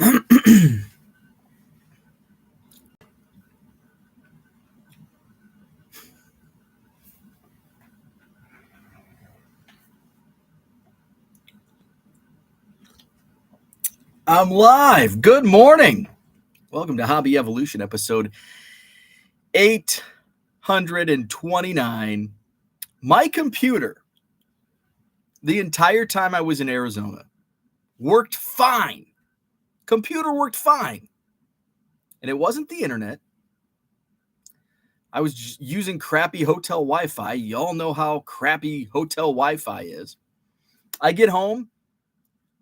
I'm live. Good morning. Welcome to Hobby Evolution, episode 829. My computer, the entire time I was in Arizona, worked fine. Computer worked fine. And it wasn't the internet. I was just using crappy hotel Wi-Fi. Y'all know how crappy hotel Wi-Fi is. I get home.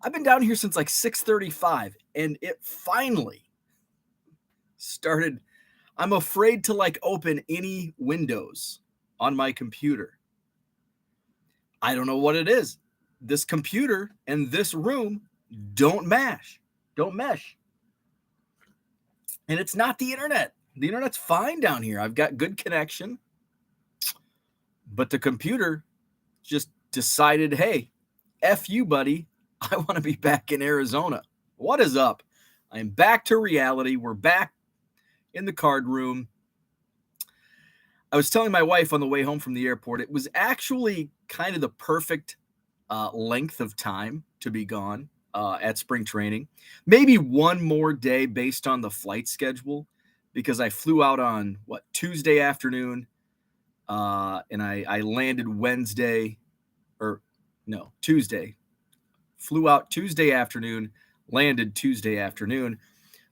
I've been down here since like 6:35, and it finally started. I'm afraid to open any windows on my computer. I don't know what it is. This computer and this room don't mesh. And it's not the internet. The internet's fine down here. I've got good connection. But the computer just decided, hey, F you, buddy. I want to be back in Arizona. What is up? I'm back to reality. We're back in the card room. I was telling my wife on the way home from the airport, it was actually kind of the perfect length of time to be gone at spring training. Maybe one more day based on the flight schedule, because I flew out on Tuesday afternoon, and I landed Tuesday. Flew out Tuesday afternoon, landed Tuesday afternoon.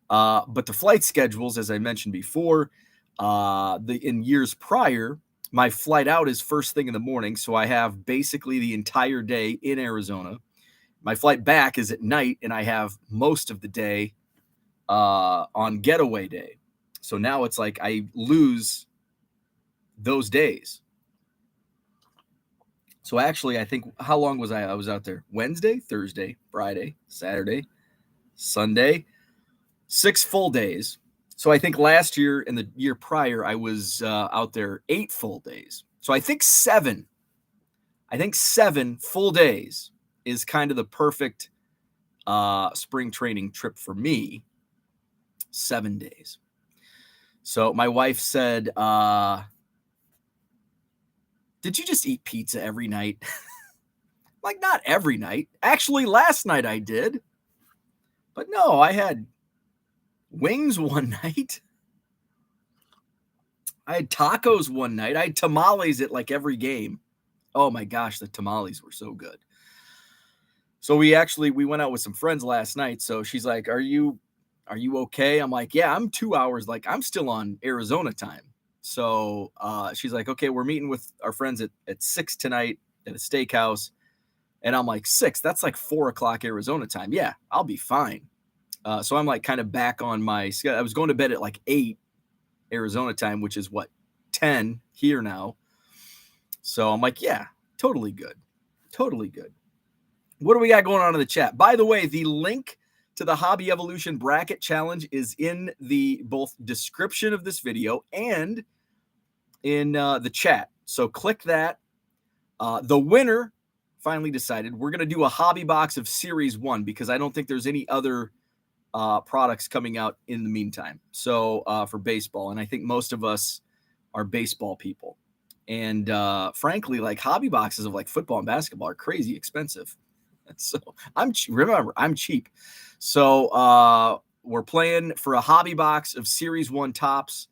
But the flight schedules, as I mentioned before, in years prior, my flight out is first thing in the morning. So I have basically the entire day in Arizona. My flight back is at night, and I have most of the day on getaway day. So now it's like I lose those days. So actually, I think, how long was I? I was out there Wednesday, Thursday, Friday, Saturday, Sunday, 6 full days. So I think last year and the year prior, I was out there 8 full days. So I think 7 full days is kind of the perfect spring training trip for me. 7 days. So my wife said, did you just eat pizza every night? Not every night. Actually, last night I did. But no, I had wings one night. I had tacos one night. I had tamales at every game. Oh my gosh, the tamales were so good. So we went out with some friends last night. So she's like, are you okay? I'm like, yeah, I'm 2 hours. I'm still on Arizona time. So she's like, okay, we're meeting with our friends at 6 tonight at a steakhouse. And I'm like, 6, that's 4 o'clock Arizona time. Yeah, I'll be fine. So I'm kind of back on my schedule. I was going to bed at 8 Arizona time, which is 10 here now. So I'm like, yeah, totally good. Totally good. What do we got going on in the chat? By the way, the link to the Hobby Evolution Bracket Challenge is in the both description of this video and in the chat. So click that. The winner finally decided we're going to do a hobby box of Series 1 because I don't think there's any other products coming out in the meantime. So for baseball, and I think most of us are baseball people. And frankly, hobby boxes of football and basketball are crazy expensive. So I'm cheap. So we're playing for a hobby box of Series 1 tops,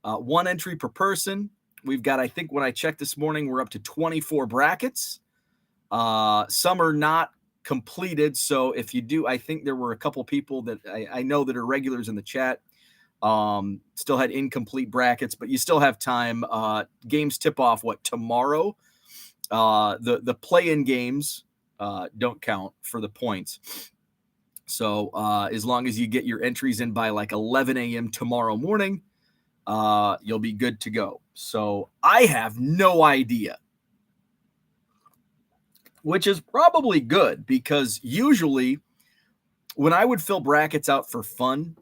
1 entry per person. We've got, I think when I checked this morning, we're up to 24 brackets. Some are not completed. So if you do, I think there were a couple people that I know that are regulars in the chat, still had incomplete brackets, but you still have time. Games tip off tomorrow. The play-in games don't count for the points. So as long as you get your entries in by 11 a.m. tomorrow morning, you'll be good to go. So I have no idea, which is probably good because usually when I would fill brackets out for fun,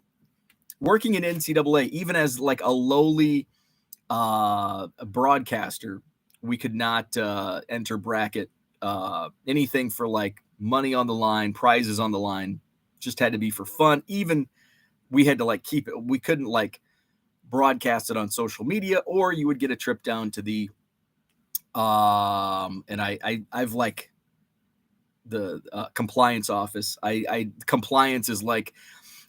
working in NCAA, even as a lowly broadcaster, we could not enter bracket anything for money on the line, prizes on the line. just had to be for fun. Even we had to like keep it. We couldn't like broadcast it on social media, or you would get a trip down to the and I've like the compliance office. I compliance is like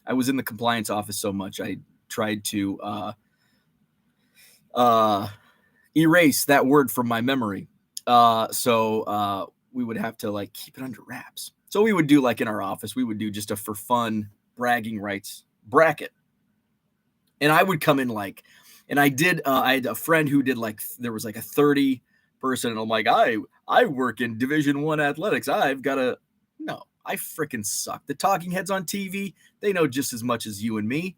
I was in the compliance office so much I tried to erase that word from my memory. So we would have to like keep it under wraps. So we would do like in our office, we would do just a for fun bragging rights bracket. And I would come in like, and I had a friend who did like, there was like a 30 person. And I'm like, I work in Division I athletics. I've got a, no, I freaking suck. The talking heads on TV, they know just as much as you and me.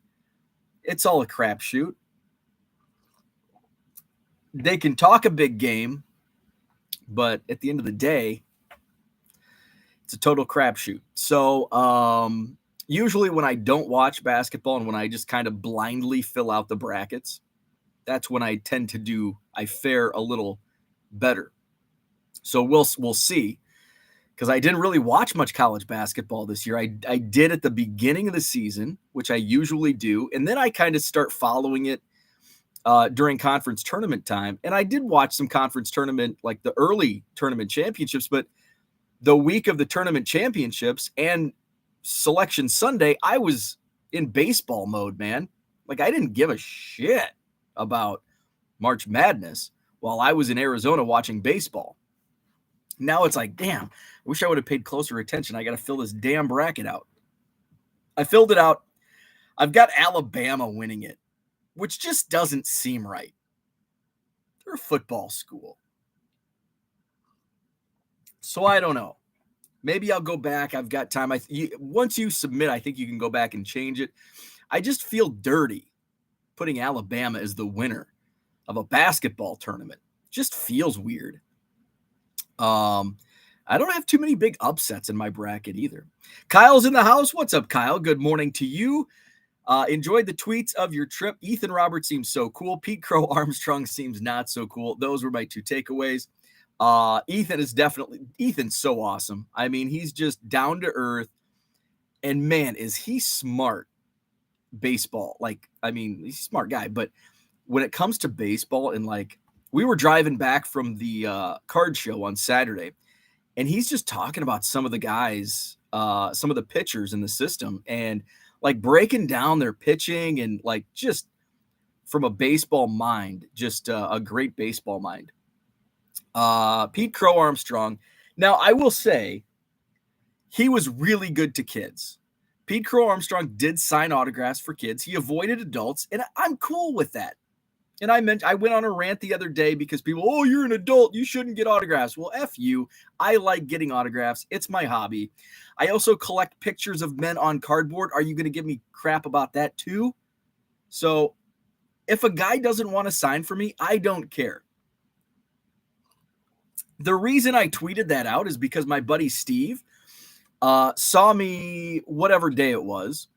It's all a crapshoot. They can talk a big game, but at the end of the day, it's a total crapshoot. So usually when I don't watch basketball and when I just kind of blindly fill out the brackets, that's when I tend to I fare a little better. So we'll see, because I didn't really watch much college basketball this year. I did at the beginning of the season, which I usually do, and then I kind of start following it during conference tournament time. And I did watch some conference tournament, like the early tournament championships, but the week of the tournament championships and Selection Sunday, I was in baseball mode, man. Like I didn't give a shit about March Madness while I was in Arizona watching baseball. Now it's like, damn, I wish I would have paid closer attention. I got to fill this damn bracket out. I filled it out. I've got Alabama winning it, which just doesn't seem right. They're a football school. So I don't know. Maybe I'll go back. I've got time. Once you submit, I think you can go back and change it. I just feel dirty putting Alabama as the winner of a basketball tournament. Just feels weird. I don't have too many big upsets in my bracket either. Kyle's in the house. What's up, Kyle? Good morning to you. Enjoyed the tweets of your trip. Ethan Roberts seems so cool. Pete Crow Armstrong seems not so cool. Those were my two takeaways. Ethan's so awesome. I mean, he's just down to earth, and man, is he smart. Baseball. Like, I mean, he's a smart guy, but when it comes to baseball, and like, we were driving back from the card show on Saturday, and he's just talking about some of the guys, some of the pitchers in the system, and like breaking down their pitching, and like just from a baseball mind, just a great baseball mind. Pete Crow Armstrong. Now, I will say he was really good to kids. Pete Crow Armstrong did sign autographs for kids. He avoided adults, and I'm cool with that. And I went on a rant the other day because people, oh, you're an adult, you shouldn't get autographs. Well, F you. I like getting autographs. It's my hobby. I also collect pictures of men on cardboard. Are you going to give me crap about that too? So if a guy doesn't want to sign for me, I don't care. The reason I tweeted that out is because my buddy Steve saw me whatever day it was,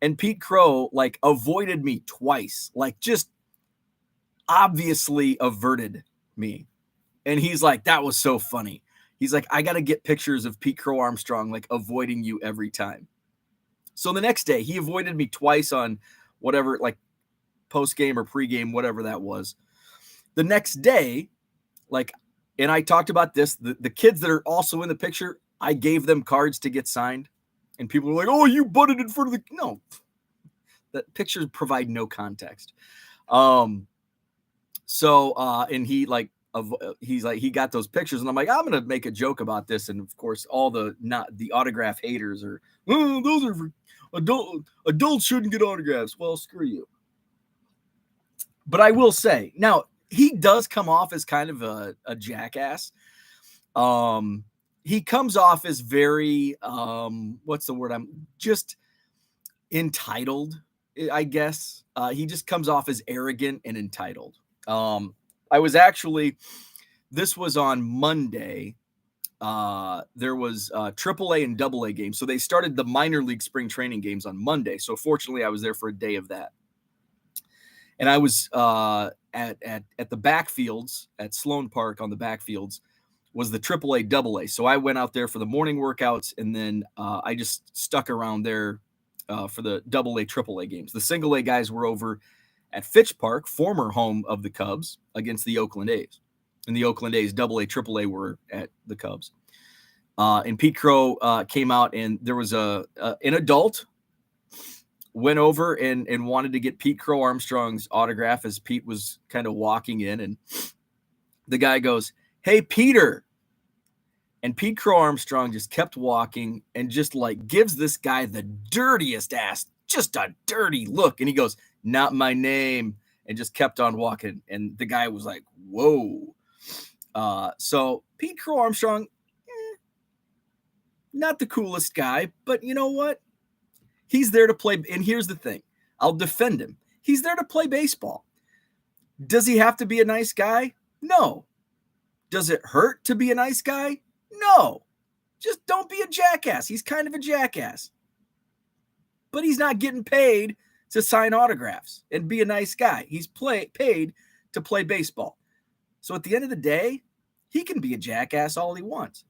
and Pete Crow like avoided me twice, like just obviously averted me. And he's like, that was so funny. He's like, I got to get pictures of Pete Crow Armstrong like avoiding you every time. So the next day, he avoided me twice on whatever, like post-game or pre-game, whatever that was. The next day, like, and I talked about this, the kids that are also in the picture, I gave them cards to get signed. And people were like, oh, you butted in front of the, no. The pictures provide no context. And he like, he's like, he got those pictures, and I'm like, I'm going to make a joke about this. And of course, all the autograph haters are, oh, those are for adults shouldn't get autographs. Well, screw you. But I will say, now he does come off as kind of a jackass. He comes off as very, what's the word? I'm just entitled, I guess. He just comes off as arrogant and entitled. I was actually, this was on Monday. There was AAA and AA games. So they started the minor league spring training games on Monday. So fortunately, I was there for a day of that. And I was at the backfields at Sloan Park on the backfields was the AAA AA. So I went out there for the morning workouts, and then I just stuck around there for the AA AAA games. The single A guys were over at Fitch Park, former home of the Cubs, against the Oakland A's. And the Oakland A's AA AAA were at the Cubs. And Pete Crow came out, and there was an adult went over and wanted to get Pete Crow Armstrong's autograph as Pete was kind of walking in, and the guy goes, "Hey, Peter." And Pete Crow Armstrong just kept walking and just like gives this guy the dirtiest ass, just a dirty look. And he goes, "Not my name," and just kept on walking. And the guy was like, whoa. So Pete Crow Armstrong, not the coolest guy, but you know what? He's there to play. And here's the thing. I'll defend him. He's there to play baseball. Does he have to be a nice guy? No. Does it hurt to be a nice guy? No. Just don't be a jackass. He's kind of a jackass. But he's not getting paid to sign autographs and be a nice guy. He's paid to play baseball. So at the end of the day, he can be a jackass all he wants.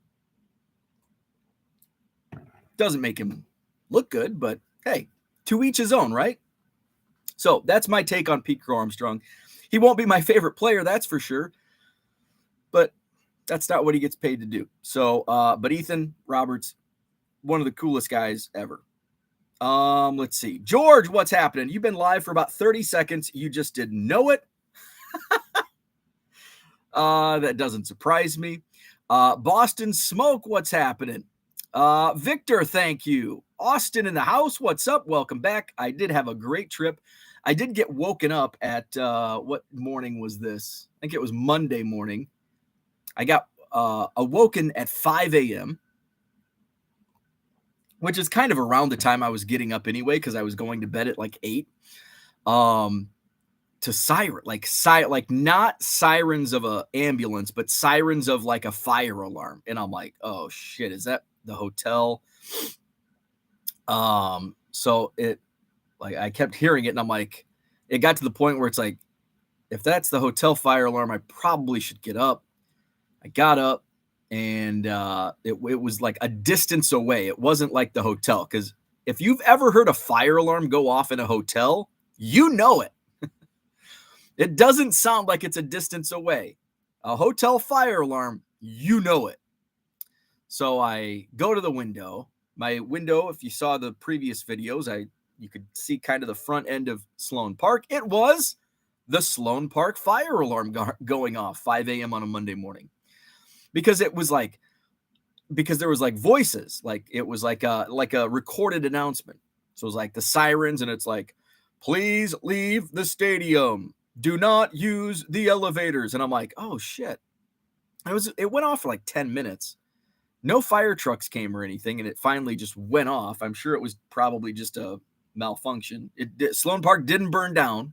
Doesn't make him look good, but hey, to each his own, right? So that's my take on Pete Crow Armstrong. He won't be my favorite player, that's for sure. But that's not what he gets paid to do. So, but Ethan Roberts, one of the coolest guys ever. Let's see. George, what's happening? You've been live for about 30 seconds. You just didn't know it. That doesn't surprise me. Boston Smoke, what's happening? Victor, thank you. Austin in the house, what's up? Welcome back. I did have a great trip. I did get woken up at, what morning was this? I think it was Monday morning. I got awoken at 5 a.m., which is kind of around the time I was getting up anyway, because I was going to bed at like 8. To siren, like not sirens of an ambulance, but sirens of like a fire alarm. And I'm like, oh shit, is that the hotel? So it, like, I kept hearing it, and I'm like, it got to the point where it's like, if that's the hotel fire alarm, I probably should get up. I got up, and it was like a distance away. It wasn't like the hotel, because if you've ever heard a fire alarm go off in a hotel, you know it. It doesn't sound like it's a distance away. A hotel fire alarm, you know it. So I go to the window. My window, if you saw the previous videos, you could see kind of the front end of Sloan Park. It was the Sloan Park fire alarm going off 5 a.m. on a Monday morning. Because there was like voices, like it was like a recorded announcement. So it was like the sirens, and it's like, please leave the stadium. Do not use the elevators. And I'm like, oh shit. It went off for like 10 minutes. No fire trucks came or anything, and it finally just went off. I'm sure it was probably just a malfunction. Sloan Park didn't burn down.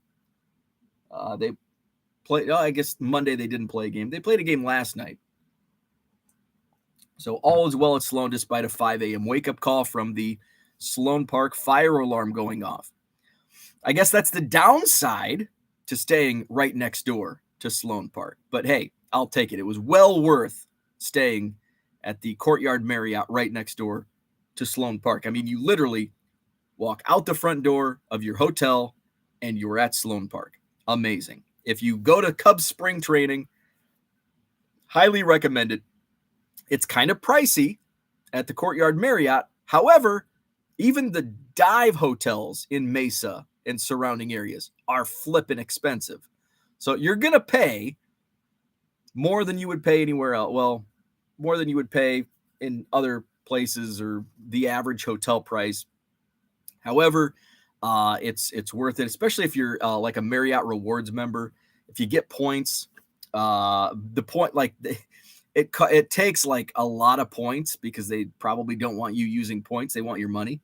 They played, I guess Monday they didn't play a game. They played a game last night. So all is well at Sloan, despite a 5 a.m. wake-up call from the Sloan Park fire alarm going off. I guess that's the downside to staying right next door to Sloan Park. But hey, I'll take it. It was well worth staying at the Courtyard Marriott right next door to Sloan Park. I mean, you literally walk out the front door of your hotel and you're at Sloan Park. Amazing. If you go to Cubs spring training, highly recommend it. It's kind of pricey at the Courtyard Marriott. However, even the dive hotels in Mesa and surrounding areas are flipping expensive. So you're going to pay more than you would pay anywhere else. Well, more than you would pay in other places or the average hotel price. However, it's worth it, especially if you're like a Marriott Rewards member. If you get points, the point, like it takes like a lot of points, because they probably don't want you using points. They want your money.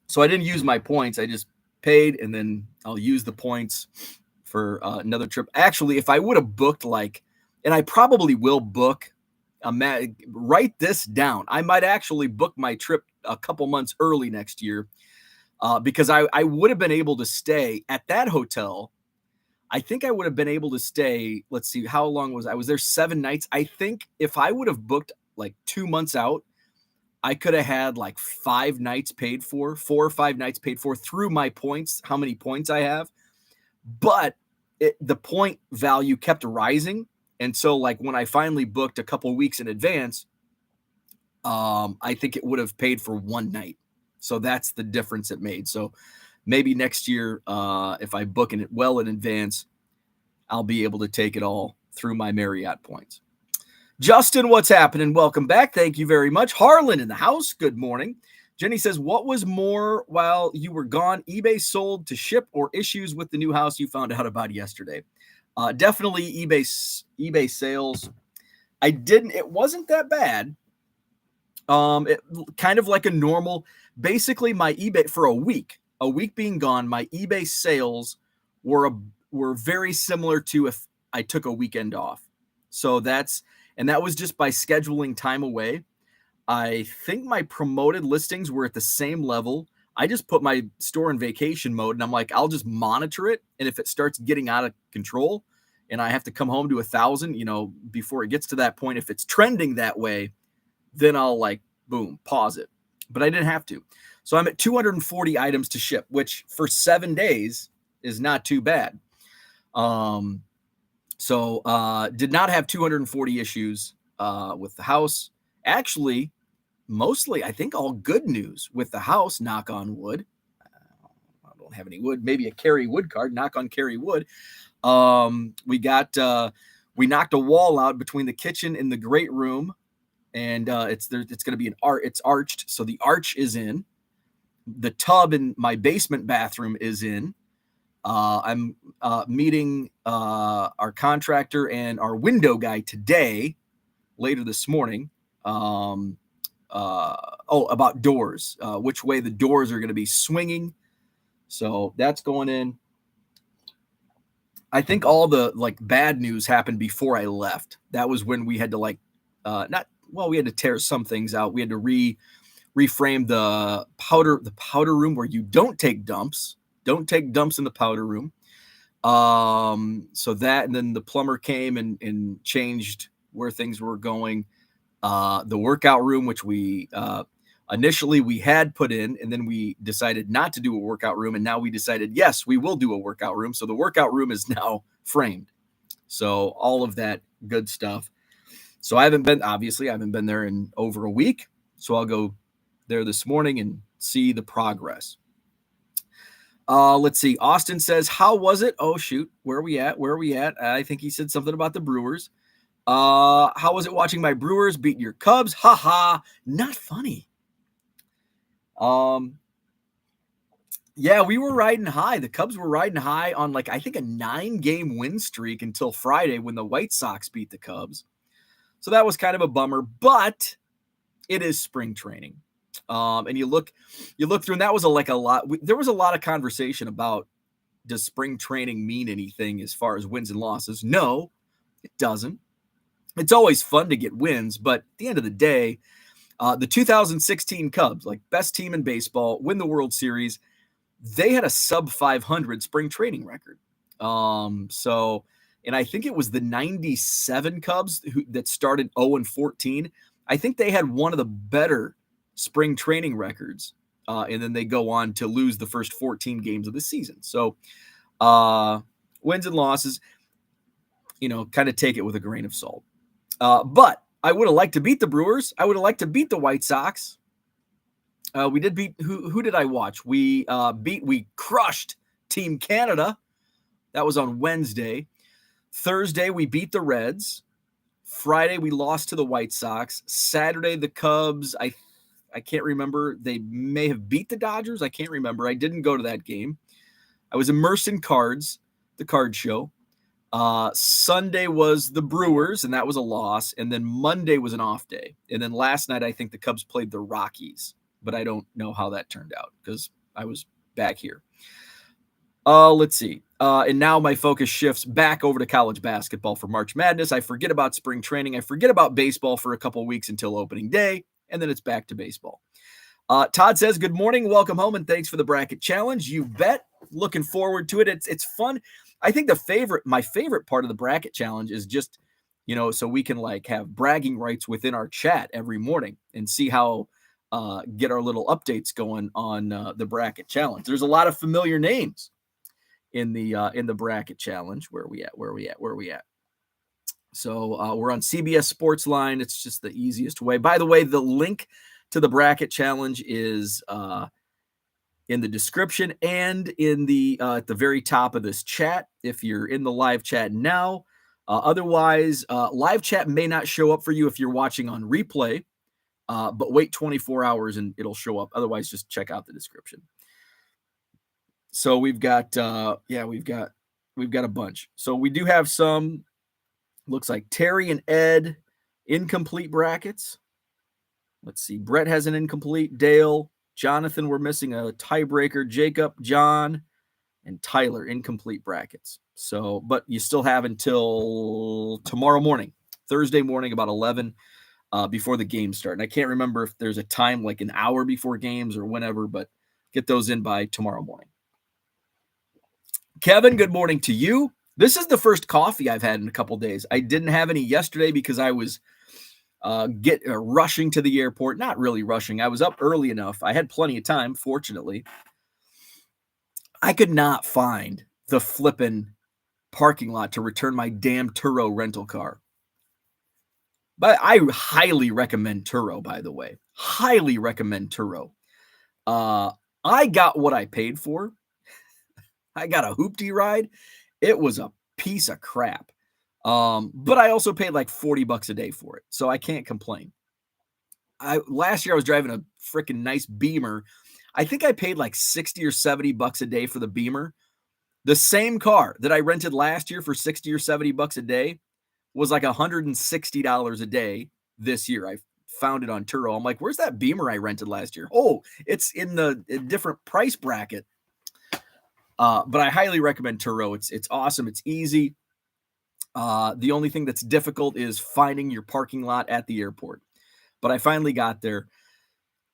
So I didn't use my points. I just paid, and then I'll use the points for another trip. Actually, if I would have booked and I probably will book, write this down. I might actually book my trip a couple months early next year, because I would have been able to stay at that hotel I think I would have been able to stay. Let's see, how long was I was there? 7 nights. I think if I would have booked like 2 months out, I could have had like 5 nights paid for, 4 or 5 nights paid for through my points, how many points I have. But the point value kept rising. And so like when I finally booked a couple weeks in advance, I think it would have paid for 1 night. So that's the difference it made. So maybe next year, if I book it well in advance, I'll be able to take it all through my Marriott points. Justin, what's happening? Welcome back. Thank you very much. Harlan in the house. Good morning. Jenny says, what was more while you were gone? eBay sold to ship or issues with the new house you found out about yesterday? Definitely eBay sales. It wasn't that bad. It kind of like a normal, basically my eBay for a week being gone, my eBay sales were very similar to if I took a weekend off. So that was just by scheduling time away. I think my promoted listings were at the same level. I just put my store in vacation mode and I'm like, I'll just monitor it. And if it starts getting out of control and I have to come home to 1,000, before it gets to that point, if it's trending that way, then I'll like, boom, pause it. But I didn't have to. So I'm at 240 items to ship, which for 7 days is not too bad. So did not have 240 issues with the house. Actually, mostly, I think all good news with the house, knock on wood. I don't have any wood, maybe a Carrie Wood card, knock on Carrie Wood. We knocked a wall out between the kitchen and the great room. And it's going to be it's arched. So the arch is in. The tub in my basement bathroom is in. I'm meeting our contractor and our window guy today, later this morning. About doors, which way the doors are going to be swinging. So that's going in. I think all the like bad news happened before I left. That was when we had to we had to tear some things out. We had to reframe the powder room where you don't take dumps. Don't take dumps in the powder room. So that, and then the plumber came and changed where things were going. The workout room, which we initially we had put in, and then we decided not to do a workout room. And now we decided, yes, we will do a workout room. So the workout room is now framed. So all of that good stuff. So I haven't been there in over a week. So I'll go there this morning and see the progress. Let's see. Austin says, how was it? Oh, shoot. Where are we at? I think he said something about the Brewers. How was it watching my Brewers beat your Cubs? Ha. Not funny. Yeah, we were riding high. The Cubs were riding high on I think a 9-game win streak until Friday when the White Sox beat the Cubs. So that was kind of a bummer, but it is spring training. And you look through, and that was there was a lot of conversation about, does spring training mean anything as far as wins and losses? No, it doesn't. It's always fun to get wins, but at the end of the day, the 2016 Cubs, best team in baseball, win the World Series, they had a sub 500 spring training record. And I think it was the 97 Cubs that started 0-14. I think they had one of the better spring training records. And then they go on to lose the first 14 games of the season. So wins and losses, kind of take it with a grain of salt. But I would have liked to beat the Brewers. I would have liked to beat the White Sox. We did beat, who did I watch? We crushed Team Canada. That was on Wednesday. Thursday, we beat the Reds. Friday, we lost to the White Sox. Saturday, the Cubs, I can't remember. They may have beat the Dodgers. I can't remember. I didn't go to that game. I was immersed in cards, the card show. Sunday was the Brewers, and that was a loss. And then Monday was an off day. And then last night, I think the Cubs played the Rockies, but I don't know how that turned out because I was back here. Let's see. And now my focus shifts back over to college basketball for March Madness. I forget about spring training. I forget about baseball for a couple of weeks until opening day, and then it's back to baseball. Todd says, good morning, welcome home, and thanks for the bracket challenge. You bet. Looking forward to it. It's fun. I think my favorite part of the bracket challenge is just, so we can like have bragging rights within our chat every morning and see how get our little updates going on the bracket challenge. There's a lot of familiar names in the bracket challenge. Where are we at? So we're on CBS Sports Line. It's just the easiest way. By the way, the link to the bracket challenge is in the description and in the at the very top of this chat if you're in the live chat now. Otherwise, live chat may not show up for you if you're watching on replay, but wait 24 hours and it'll show up. Otherwise, just check out the description. So we've got we've got a bunch. So we do have some. Looks like Terry and Ed incomplete brackets. Let's see. Brett has an incomplete. Dale, Jonathan, we're missing a tiebreaker. Jacob, John, and Tyler, incomplete brackets. So, but you still have until tomorrow morning, Thursday morning, about 11 before the games start. And I can't remember if there's a time like an hour before games or whenever, but get those in by tomorrow morning. Kevin, good morning to you. This is the first coffee I've had in a couple days. I didn't have any yesterday because I was rushing to the airport. Not really rushing. I was up early enough. I had plenty of time, fortunately. I could not find the flippin' parking lot to return my damn Turo rental car. But I highly recommend Turo, by the way. Highly recommend Turo. I got what I paid for. I got a hoopty ride. It was a piece of crap. But I also paid like $40 a day for it. So I can't complain. Last year I was driving a freaking nice Beamer. I think I paid like $60 or $70 a day for the Beamer. The same car that I rented last year for $60 or $70 a day was like $160 a day this year. I found it on Turo. I'm like, where's that Beamer I rented last year? Oh, it's in the different price bracket. But I highly recommend Turo. It's awesome. It's easy. The only thing that's difficult is finding your parking lot at the airport. But I finally got there,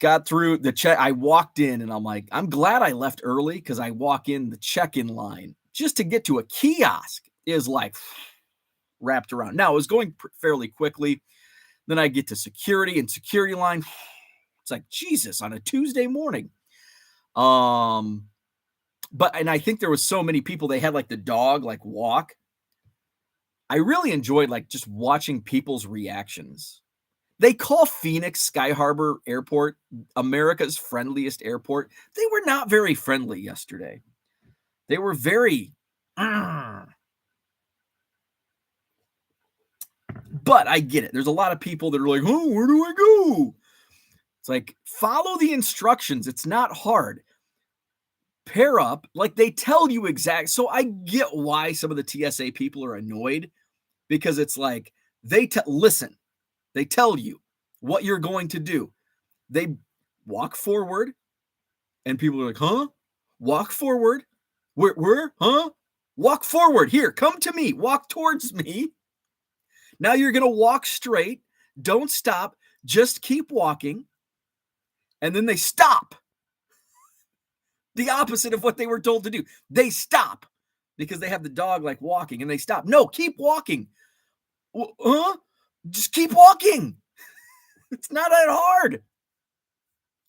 got through the check. I walked in and I'm like, I'm glad I left early because I walk in the check-in line just to get to a kiosk is like wrapped around. Now it was going fairly quickly. Then I get to security and security line. It's like, Jesus, on a Tuesday morning. And I think there was so many people, they had like the dog like walk. I really enjoyed like just watching people's reactions. They call Phoenix Sky Harbor Airport America's friendliest airport. They were not very friendly yesterday. They were very, but I get it. There's a lot of people that are like, oh, where do I go? It's like, follow the instructions. It's not hard. Pair up, like they tell you exact. So I get why some of the TSA people are annoyed because it's like listen, they tell you what you're going to do. They walk forward and people are like, huh? Walk forward. Where? Huh? Walk forward. Here, come to me. Walk towards me. Now you're going to walk straight. Don't stop. Just keep walking. And then they stop. The opposite of what they were told to do. They stop because they have the dog like walking and they stop. No, keep walking. Huh? Just keep walking. It's not that hard.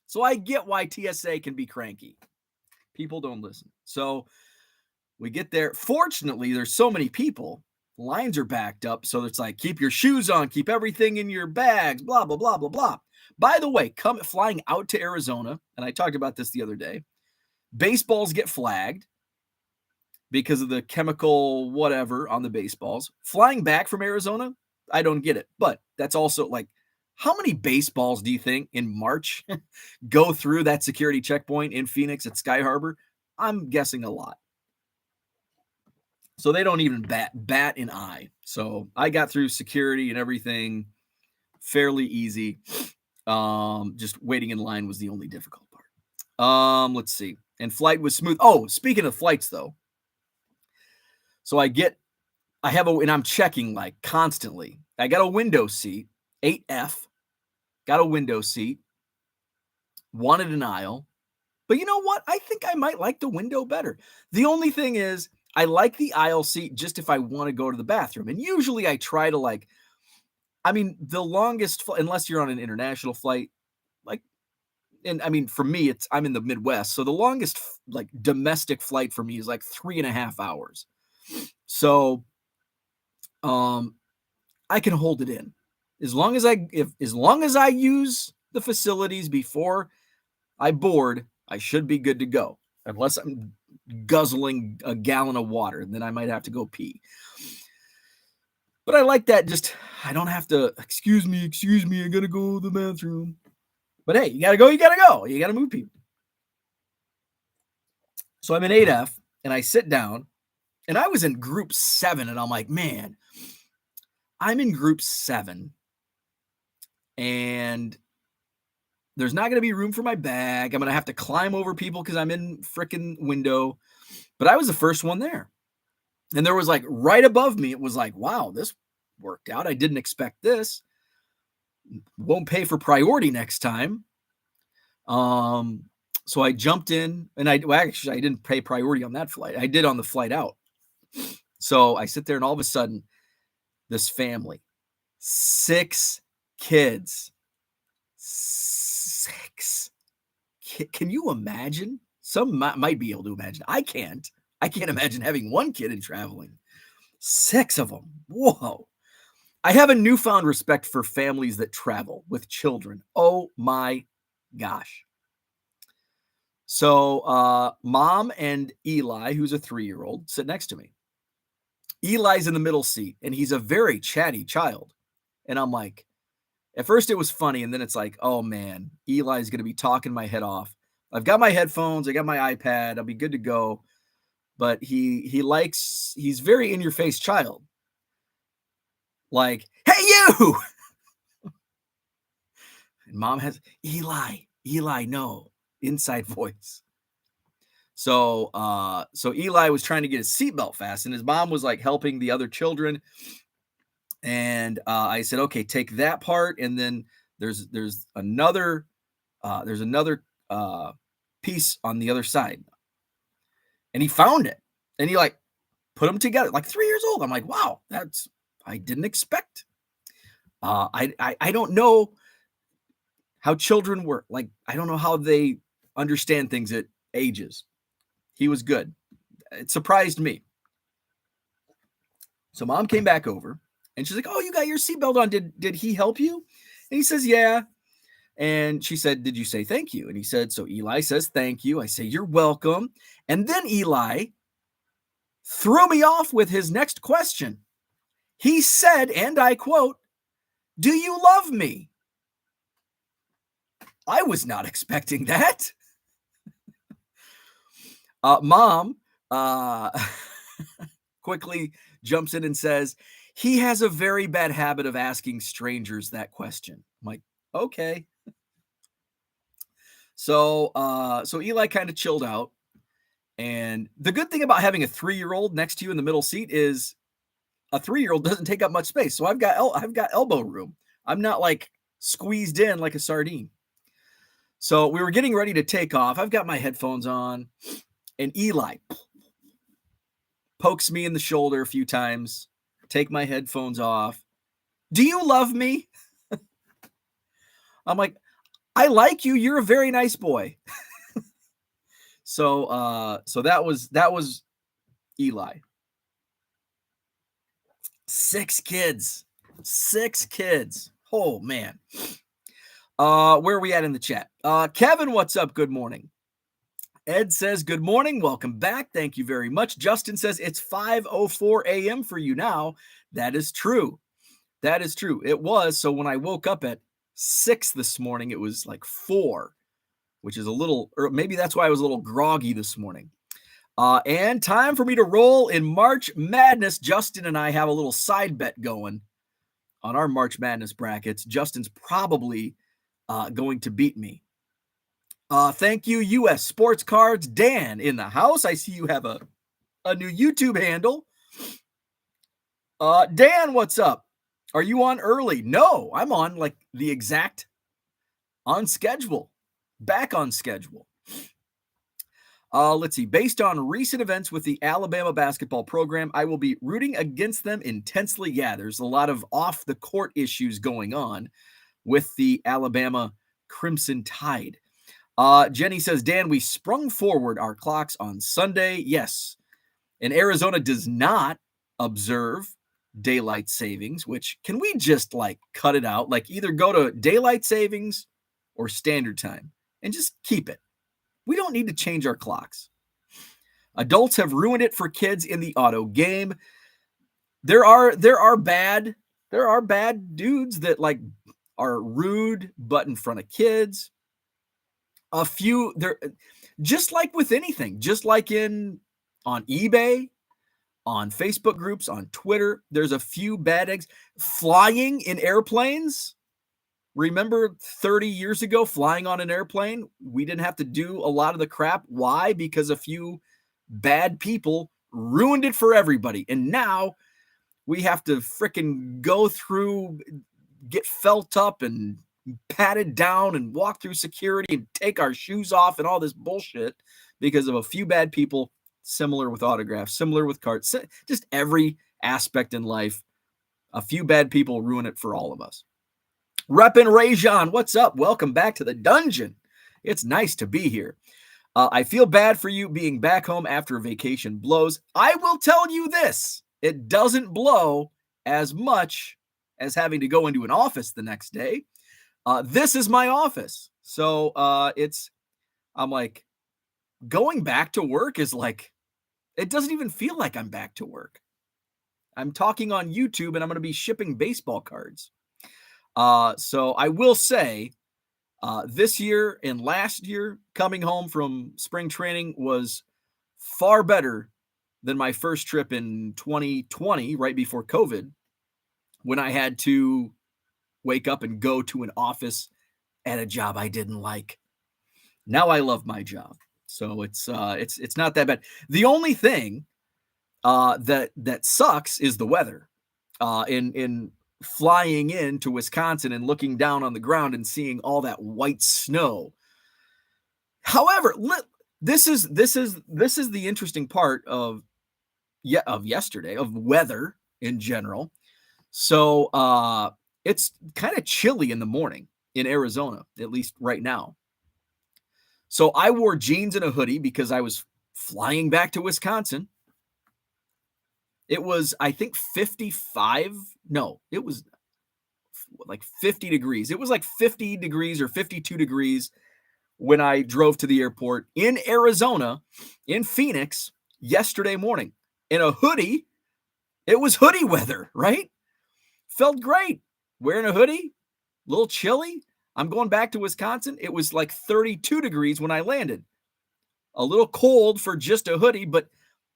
So I get why TSA can be cranky. People don't listen. So we get there. Fortunately, there's so many people. Lines are backed up. So it's like, keep your shoes on, keep everything in your bags, blah, blah, blah, blah, blah. By the way, flying out to Arizona, and I talked about this the other day, baseballs get flagged because of the chemical whatever on the baseballs. Flying back from Arizona, I don't get it. But that's also like, how many baseballs do you think in March go through that security checkpoint in Phoenix at Sky Harbor? I'm guessing a lot. So they don't even bat an eye. So I got through security and everything fairly easy. Just waiting in line was the only difficult part. Let's see. And flight was smooth. Oh, speaking of flights though. So and I'm checking like constantly. I got a window seat, 8F, got a window seat, wanted an aisle. But you know what? I think I might like the window better. The only thing is I like the aisle seat just if I want to go to the bathroom. And usually I try to like, I mean, the longest, unless you're on an international flight, like, and I mean, for me, I'm in the Midwest. So the longest like domestic flight for me is like 3.5 hours. So, I can hold it in as long as I use the facilities before I board, I should be good to go. Unless I'm guzzling a gallon of water, then I might have to go pee. But I like that. Just I don't have to. Excuse me. I gotta go to the bathroom. But hey, you gotta go. You gotta go. You gotta move people. So I'm in 8F, and I sit down, and I was in group 7, and I'm like, man, I'm in group 7, and there's not going to be room for my bag. I'm going to have to climb over people because I'm in freaking window. But I was the first one there. And there was like right above me, it was like, wow, this worked out. I didn't expect this. Won't pay for priority next time. So I jumped in, and I didn't pay priority on that flight. I did on the flight out. So I sit there, and all of a sudden, this family, 6 kids, 6. Can you imagine? Some might be able to imagine. I can't imagine having one kid and traveling. 6 of them. Whoa. I have a newfound respect for families that travel with children. Oh my gosh. So mom and Eli, who's a 3-year-old, sit next to me. Eli's in the middle seat, and he's a very chatty child. And I'm like, at first it was funny, and then it's like, oh man, Eli's going to be talking my head off. I've got my headphones, I got my iPad, I'll be good to go. But he's very in your face child. Like, hey, you! And mom has, Eli, no, inside voice. So Eli was trying to get his seatbelt fastened. His mom was like helping the other children. And I said, okay, take that part. And then there's another piece on the other side. And he found it. And he like put them together, like 3 years old. I'm like, wow, I didn't expect. I don't know how children work. Like, I don't know how they understand things at ages. He was good. It surprised me. So mom came back over, and she's like, oh, you got your seatbelt on. Did he help you? And he says, yeah. And she said, did you say thank you? And he said, so Eli says, thank you. I say, you're welcome. And then Eli threw me off with his next question. He said, and I quote, do you love me? I was not expecting that. Mom quickly jumps in and says, he has a very bad habit of asking strangers that question. I'm like, okay. So Eli kind of chilled out. And the good thing about having a 3-year-old next to you in the middle seat is a 3-year-old doesn't take up much space. So I've got elbow room. I'm not like squeezed in like a sardine. So we were getting ready to take off. I've got my headphones on, and Eli pokes me in the shoulder a few times. Take my headphones off. Do you love me? I'm like, I like you. You're a very nice boy. So that was Eli. 6 kids. Oh man. Where are we at in the chat? Kevin, what's up? Good morning. Ed says, good morning. Welcome back. Thank you very much. Justin says it's 5:04 a.m. for you now. That is true. It was. So when I woke up at 6 this morning, it was like 4, which is a little, or maybe that's why I was a little groggy this morning. And time for me to roll in March Madness. Justin and I have a little side bet going on our March Madness brackets. Justin's probably going to beat me. Thank you, U.S. Sports Cards. Dan in the house. I see you have a new YouTube handle. Dan, what's up? Are you on early? No, I'm on like the exact on schedule. Back on schedule. Let's see. Based on recent events with the Alabama basketball program, I will be rooting against them intensely. Yeah, there's a lot of off the court issues going on with the Alabama Crimson Tide. Jenny says, Dan, we sprung forward our clocks on Sunday. Yes. And Arizona does not observe daylight savings, which can we just like cut it out? Like either go to daylight savings or standard time and just keep it. We don't need to change our clocks. Adults have ruined it for kids in the auto game. There are bad dudes that like are rude but in front of kids. A few there, just like with anything, just like on eBay, on Facebook groups, on Twitter, there's a few bad eggs. Flying in airplanes. Remember 30 years ago, flying on an airplane? We didn't have to do a lot of the crap. Why? Because a few bad people ruined it for everybody. And now we have to fricking go through, get felt up and patted down and walk through security and take our shoes off and all this bullshit because of a few bad people. Similar with autographs, similar with cards, just every aspect in life. A few bad people ruin it for all of us. Reppin' Rajon, what's up? Welcome back to the dungeon. It's nice to be here. I feel bad for you being back home after vacation blows. I will tell you this. It doesn't blow as much as having to go into an office the next day. This is my office. So I'm like, going back to work is like, it doesn't even feel like I'm back to work. I'm talking on YouTube and I'm going to be shipping baseball cards. So I will say this year and last year coming home from spring training was far better than my first trip in 2020, right before COVID, when I had to wake up and go to an office at a job I didn't like. Now I love my job. So it's not that bad. The only thing that sucks is the weather. In flying into Wisconsin and looking down on the ground and seeing all that white snow. However, this is the interesting part of yesterday, of weather in general. So it's kind of chilly in the morning in Arizona, at least right now. So I wore jeans and a hoodie because I was flying back to Wisconsin. It was, I think, 55. No, it was like 50 degrees. It was like 50 degrees or 52 degrees when I drove to the airport in Arizona, in Phoenix, yesterday morning. In a hoodie, it was hoodie weather, right? Felt great. Wearing a hoodie, a little chilly. I'm going back to Wisconsin. It was like 32 degrees when I landed. A little cold for just a hoodie, but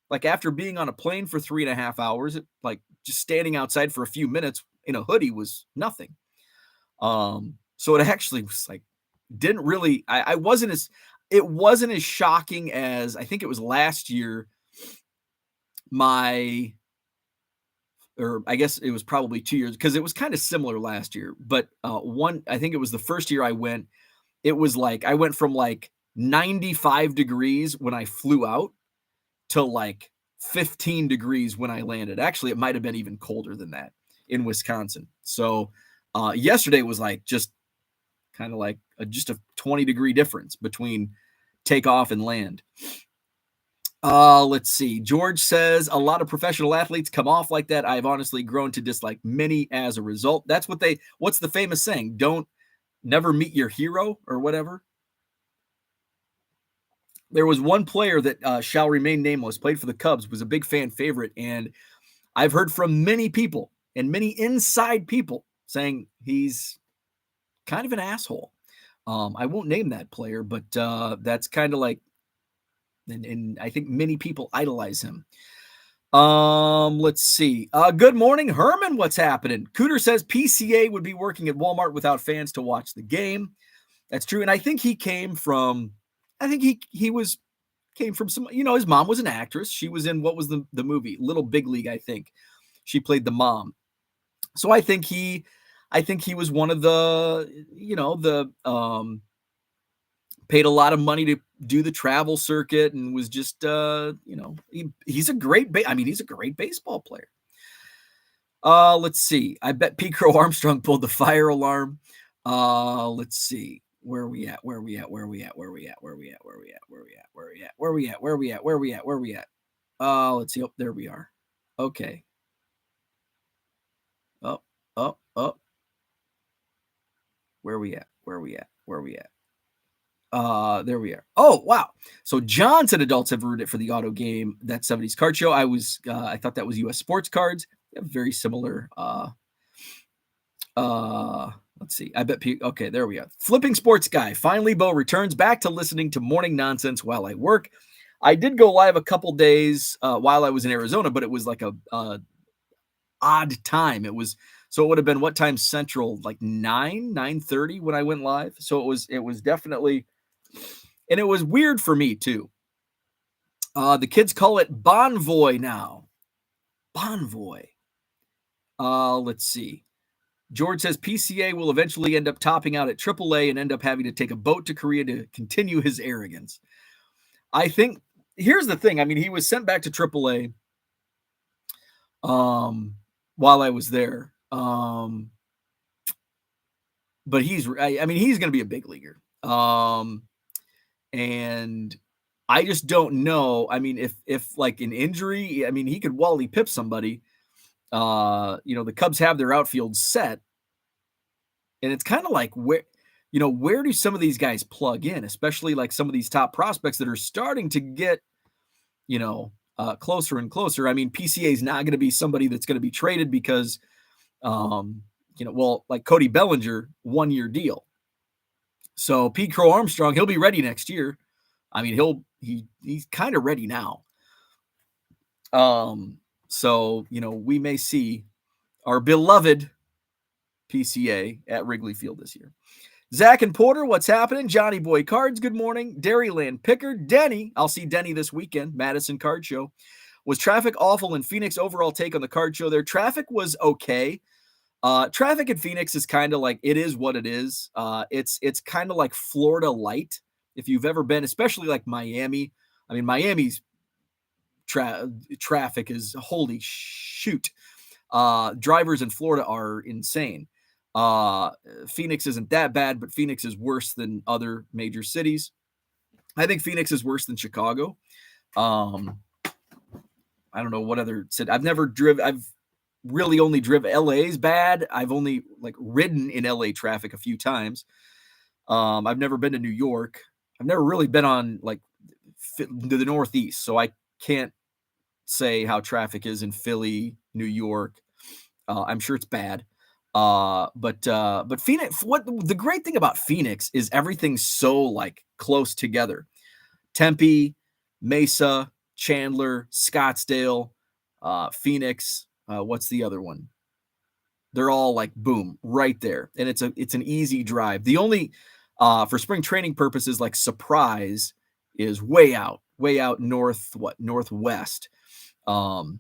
like after being on a plane for 3.5 hours, like just standing outside for a few minutes in a hoodie was nothing. So it actually was like, didn't really, it wasn't as shocking as I think it was last year. Or I guess it was probably 2 years because it was kind of similar last year. But I think it was the first year I went, it was like, I went from like 95 degrees when I flew out to like 15 degrees when I landed. Actually, it might have been even colder than that in Wisconsin. So yesterday was like just kind of like just a 20-degree difference between takeoff and land. Let's see. George says a lot of professional athletes come off like that. I've honestly grown to dislike many as a result. That's what's the famous saying? Never meet your hero or whatever. There was one player that shall remain nameless, played for the Cubs, was a big fan favorite. And I've heard from many people and many inside people saying he's kind of an asshole. I won't name that player, but that's kind of like, and I think many people idolize him. Let's see. Good morning, Herman. What's happening? Cooter says PCA would be working at Walmart without fans to watch the game. That's true. And I think he came from, came from some, his mom was an actress. She was in, what was the movie? Little Big League, I think. She played the mom. So I think he was one of the, paid a lot of money to do the travel circuit and was just, he's a great, he's a great baseball player. Let's see. I bet Pete Crow Armstrong pulled the fire alarm. Let's see. Where are we at? Where are we at? Where are we at? Where are we at? Where are we at? Where are we at? Where are we at? Where are we at? Where are we at? Where are we at? Where are we at? Where are we at? Let's see. Oh, there we are. Okay. Oh. Where are we at? Where are we at? Where are we at? There we are. Oh, wow. So John said adults have ruined it for the auto game, that 70s card show. I thought that was US Sports Cards. They have very similar, let's see. I bet okay, there we are. Flipping Sports Guy. Finally, Bo returns back to listening to morning nonsense while I work. I did go live a couple days while I was in Arizona, but it was like a odd time. It would have been what time Central? Like 9:30 when I went live. So it was definitely, and it was weird for me too. The kids call it Bonvoy now. Bonvoy. Let's see. George says PCA will eventually end up topping out at AAA and end up having to take a boat to Korea to continue his arrogance. I think here's the thing. I mean, he was sent back to AAA while I was there. But he's going to be a big leaguer. And I just don't know. I mean, if like an injury, I mean, he could Wally Pip somebody. The Cubs have their outfield set, and it's kind of like where do some of these guys plug in, especially like some of these top prospects that are starting to get, closer and closer. I mean, PCA is not going to be somebody that's going to be traded because, like Cody Bellinger, 1-year deal. So Pete Crow Armstrong, he'll be ready next year. I mean, he's kind of ready now. So, we may see our beloved PCA at Wrigley Field this year. Zach and Porter, what's happening? Johnny Boy Cards, good morning. Dairyland Picker, Denny, I'll see Denny this weekend, Madison Card Show. Was traffic awful in Phoenix? Overall take on the card show there. Traffic was okay. Traffic in Phoenix is kind of like, it is what it is. It's kind of like Florida light. If you've ever been, especially like Miami. I mean, Miami's traffic is holy shoot. Drivers in Florida are insane. Phoenix isn't that bad, but Phoenix is worse than other major cities. I think Phoenix is worse than Chicago. I don't know what other city. I've really only driven. LA's bad. I've only ridden in LA traffic a few times. I've never been to New York. I've never really been on to the Northeast, so I can't say how traffic is in Philly, New York. I'm sure it's bad. But Phoenix, the great thing about Phoenix is everything's so close together. Tempe, Mesa, Chandler, Scottsdale, Phoenix. What's the other one? They're all boom, right there. And it's an easy drive. The only, for spring training purposes, Surprise is way out northwest. But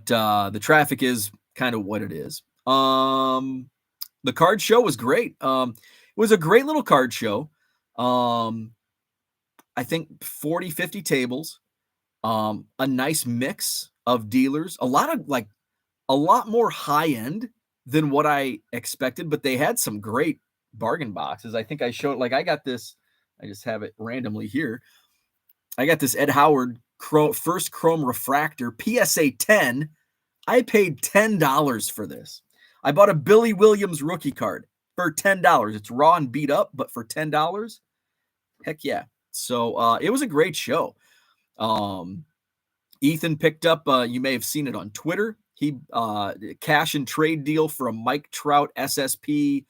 the traffic is kind of what it is. The card show was great. It was a great little card show. I think 40, 50 tables, a nice mix of dealers, a lot more high end than what I expected, but they had some great bargain boxes. I think I showed, I got this, I just have it randomly here. I got this Ed Howard first chrome refractor PSA 10. I paid $10 for this. I bought a Billy Williams rookie card for $10. It's raw and beat up, but for $10, heck yeah. So it was a great show. Ethan picked up, you may have seen it on Twitter. He cash and trade deal for a Mike Trout SSP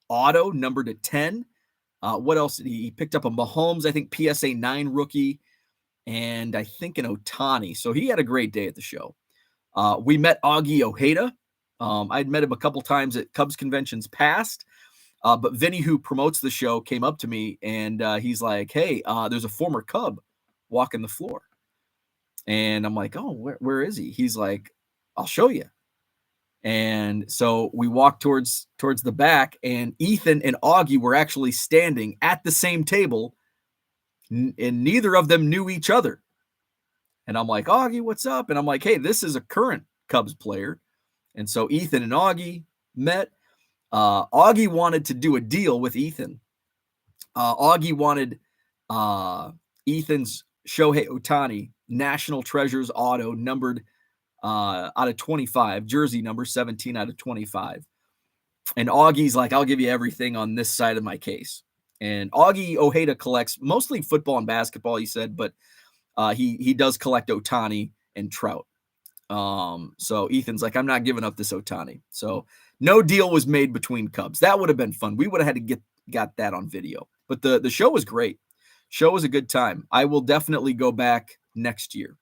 auto numbered to 10. What else did he picked up? A Mahomes, I think PSA 9 rookie, and I think an Ohtani. So he had a great day at the show. We met Augie Ojeda. I'd met him a couple times at Cubs conventions past. But Vinny, who promotes the show, came up to me and he's like, hey, there's a former Cub walking the floor. And I'm like, oh, where is he? He's like, I'll show you. And so we walked towards the back, and Ethan and Augie were actually standing at the same table, and neither of them knew each other. And I'm like, Augie, what's up? And I'm like, hey, this is a current Cubs player. And so Ethan and Augie met. Augie wanted to do a deal with Ethan. Augie wanted Ethan's Shohei Ohtani National Treasures auto numbered out of 25, jersey number 17 out of 25. And Augie's like, I'll give you everything on this side of my case. And Augie Ojeda collects mostly football and basketball, he said, but he does collect Ohtani and Trout. So Ethan's like, I'm not giving up this Ohtani. So no deal was made between Cubs. That would have been fun. We would have had to got that on video. But the show was great. Show was a good time. I will definitely go back next year.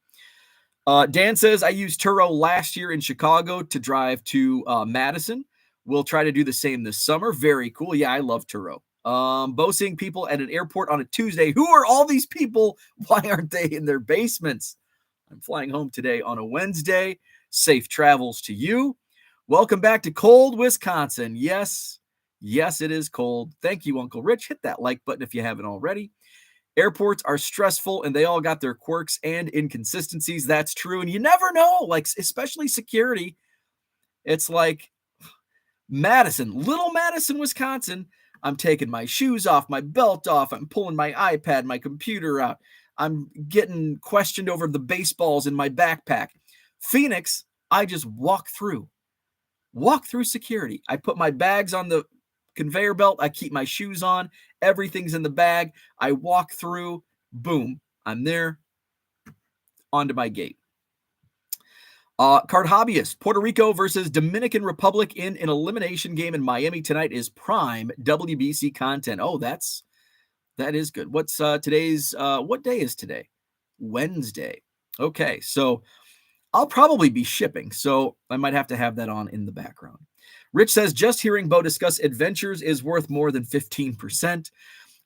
Dan says, I used Turo last year in Chicago to drive to Madison. We'll try to do the same this summer. Very cool. Yeah, I love Turo. Bo seeing people at an airport on a Tuesday. Who are all these people? Why aren't they in their basements? I'm flying home today on a Wednesday. Safe travels to you. Welcome back to cold Wisconsin. Yes, it is cold. Thank you, Uncle Rich. Hit that like button if you haven't already. Airports are stressful, and they all got their quirks and inconsistencies. That's true. And you never know, like, especially security. It's like Madison, little Madison, Wisconsin. I'm taking my shoes off, my belt off. I'm pulling my iPad, my computer out. I'm getting questioned over the baseballs in my backpack. Phoenix, I just walk through security. I put my bags on the conveyor belt. I keep my shoes on. Everything's in the bag. I walk through. Boom. I'm there. Onto my gate. Card Hobbyist. Puerto Rico versus Dominican Republic in an elimination game in Miami tonight is prime WBC content. Oh, that is good. What's today's what day is today? Wednesday. Okay, so I'll probably be shipping, so I might have to have that on in the background. Rich says, just hearing Bo discuss adventures is worth more than 15%.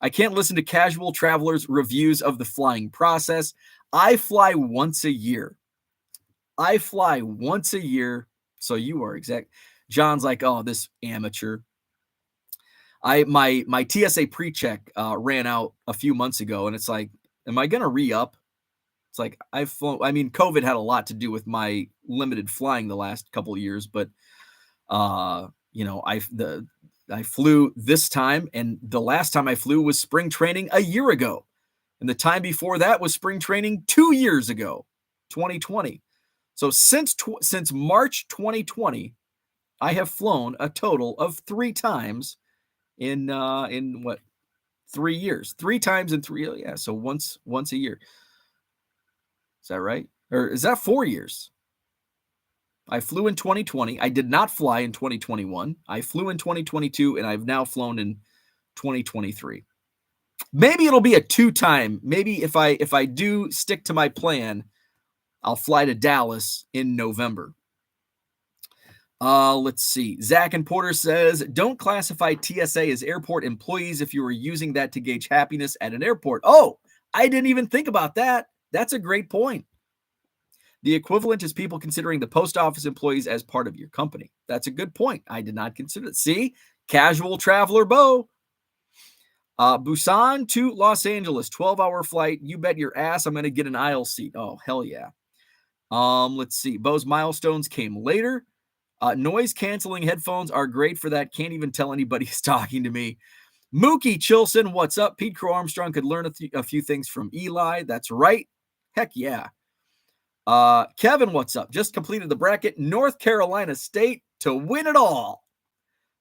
I can't listen to casual travelers' reviews of the flying process. I fly once a year. So you are exact. John's like, oh, this amateur. My TSA pre-check ran out a few months ago, and it's like, am I going to re-up? It's like, COVID had a lot to do with my limited flying the last couple of years, but I flew this time, and the last time I flew was spring training a year ago. And the time before that was spring training 2 years ago, 2020. So since March 2020, I have flown a total of 3 times in 3 years. 3 times in 3, yeah, so once a year. Is that right? Or is that 4 years? I flew in 2020. I did not fly in 2021. I flew in 2022, and I've now flown in 2023. Maybe it'll be a 2-time. Maybe if I do stick to my plan, I'll fly to Dallas in November. Let's see. Zach and Porter says, don't classify TSA as airport employees if you were using that to gauge happiness at an airport. Oh, I didn't even think about that. That's a great point. The equivalent is people considering the post office employees as part of your company. That's a good point. I did not consider it. See? Casual traveler Bo. Busan to Los Angeles, 12-hour flight. You bet your ass I'm going to get an aisle seat. Oh, hell yeah. Let's see. Bo's milestones came later. Noise-canceling headphones are great for that. Can't even tell anybody's talking to me. Mookie Chilson, what's up? Pete Crow Armstrong could learn a few things from Eli. That's right. Heck yeah. Kevin, what's up? Just completed the bracket. North Carolina State to win it all.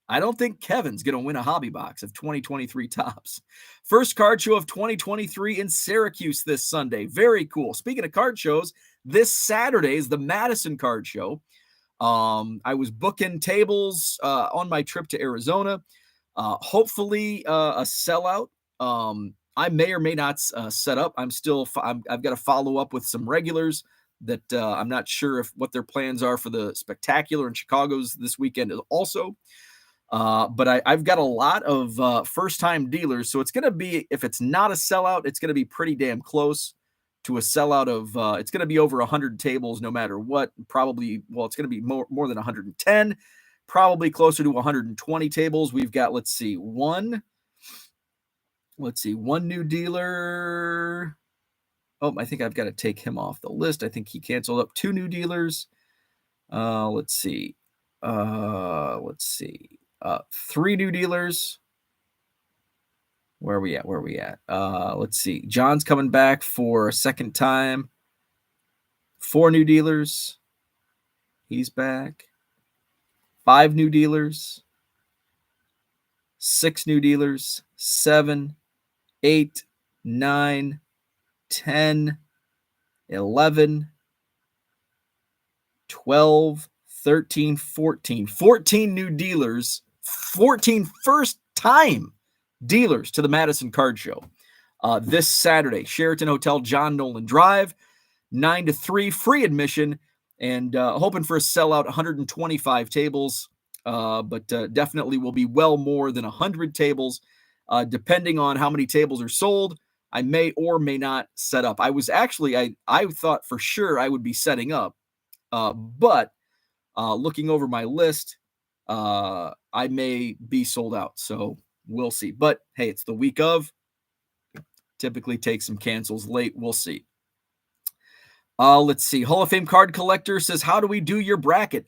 I don't think Kevin's going to win a hobby box of 2023 tops. First card show of 2023 in Syracuse this Sunday. Very cool. Speaking of card shows, this Saturday is the Madison card show. I was booking tables on my trip to Arizona. Hopefully a sellout. I may or may not set up. I've got to follow up with some regulars that I'm not sure what their plans are for the spectacular in Chicago's this weekend also. But I've got a lot of first-time dealers, so it's going to be, if it's not a sellout, it's going to be pretty damn close to a sellout of, it's going to be over 100 tables no matter what. Probably, well, it's going to be more than 110, probably closer to 120 tables. We've got, let's see, one new dealer. Oh, I think I've got to take him off the list. I think he canceled up 2 new dealers. Let's see. 3 new dealers. Where are we at? Let's see. John's coming back for a second time. 4 new dealers. He's back. 5 new dealers. 6 new dealers. 7, 8, 9, 10, 11, 12, 13, 14. 14 new dealers. 14 first-time dealers to the Madison Card Show. This Saturday, Sheraton Hotel, John Nolan Drive, 9 to 3, free admission, and hoping for a sellout, 125 tables, but definitely will be well more than 100 tables, depending on how many tables are sold. I may or may not set up. I was actually, I thought for sure I would be setting up, but looking over my list, I may be sold out, so we'll see. But hey, it's the week of. Typically take some cancels late. We'll see. Let's see. Hall of Fame card collector says, how do we do your bracket?